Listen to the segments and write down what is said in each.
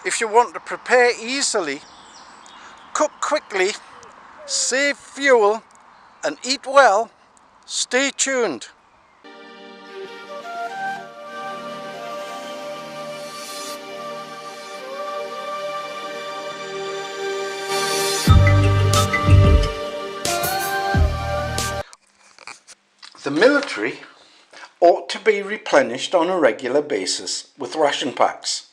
If you want to prepare easily, cook quickly, save fuel and eat well, stay tuned. The military ought to be replenished on a regular basis with ration packs.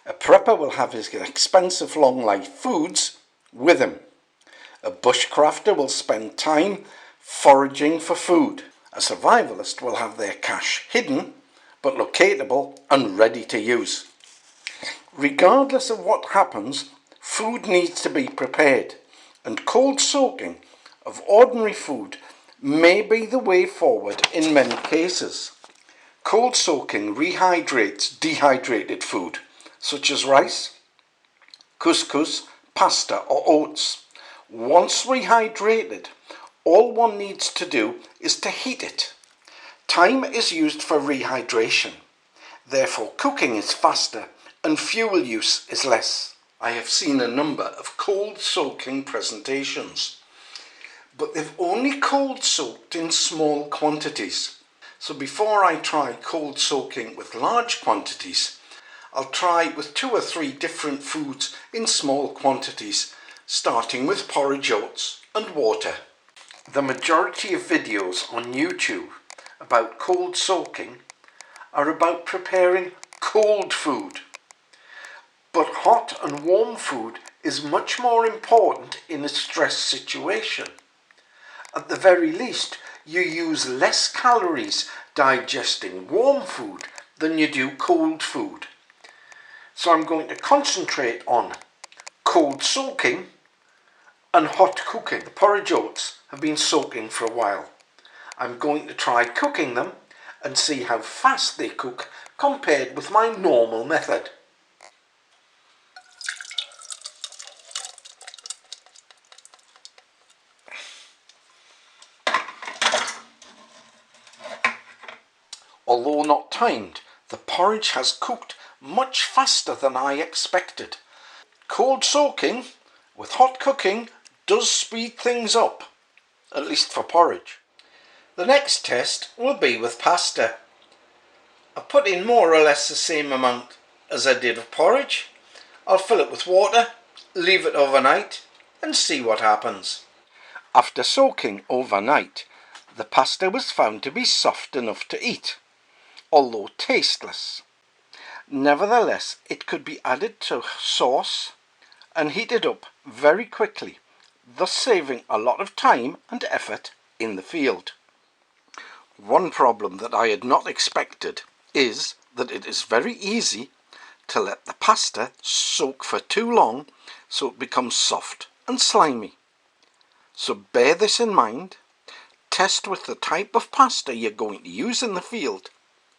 A prepper will have his expensive long life foods with him. A bushcrafter will spend time foraging for food. A survivalist will have their cache hidden but locatable and ready to use. Regardless of what happens, food needs to be prepared, and cold soaking of ordinary food may be the way forward in many cases. Cold soaking rehydrates dehydrated food, such as rice, couscous, pasta or oats. Once rehydrated, all one needs to do is to heat it. Time is used for rehydration, therefore cooking is faster and fuel use is less. I have seen a number of cold soaking presentations, but they've only cold soaked in small quantities. So before I try cold soaking with large quantities, I'll try with 2 or 3 different foods in small quantities, starting with porridge oats and water. The majority of videos on YouTube about cold soaking are about preparing cold food. But hot and warm food is much more important in a stress situation. At the very least, you use less calories digesting warm food than you do cold food. So I'm going to concentrate on cold soaking and hot cooking. The porridge oats have been soaking for a while. I'm going to try cooking them and see how fast they cook compared with my normal method. Although not timed, the porridge has cooked much faster than I expected. Cold soaking with hot cooking does speed things up, at least for porridge. The next test will be with pasta. I put in more or less the same amount as I did with porridge. I'll fill it with water, leave it overnight and see what happens. After soaking overnight, the pasta was found to be soft enough to eat, although tasteless. Nevertheless, it could be added to sauce and heated up very quickly, thus saving a lot of time and effort in the field. One problem that I had not expected is that it is very easy to let the pasta soak for too long so it becomes soft and slimy. So bear this in mind, test with the type of pasta you're going to use in the field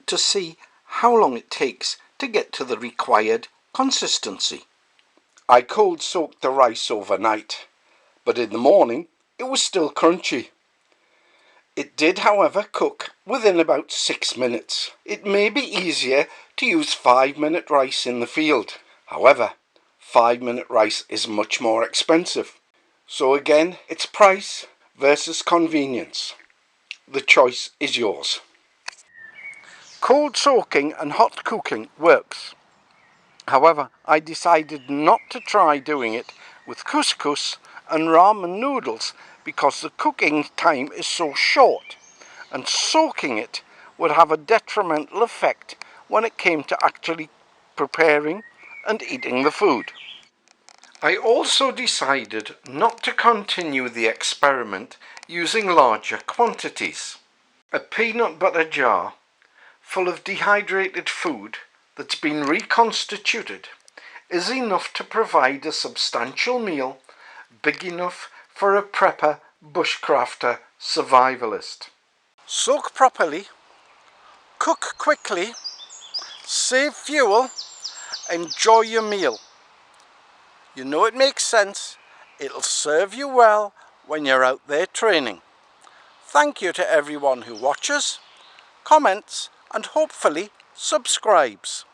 to see how long it takes to get to the required consistency. I cold soaked the rice overnight, but in the morning it was still crunchy. It did, however, cook within about 6 minutes. It may be easier to use 5-minute rice in the field. However, 5-minute rice is much more expensive. So again, it's price versus convenience. The choice is yours. Cold soaking and hot cooking works. However, I decided not to try doing it with couscous and ramen noodles because the cooking time is so short, and soaking it would have a detrimental effect when it came to actually preparing and eating the food. I also decided not to continue the experiment using larger quantities. A peanut butter jar full of dehydrated food that's been reconstituted is enough to provide a substantial meal big enough for a prepper, bushcrafter, survivalist. Soak properly, cook quickly, save fuel, enjoy your meal. You know it makes sense, it'll serve you well when you're out there training. Thank you to everyone who watches, comments and hopefully subscribes.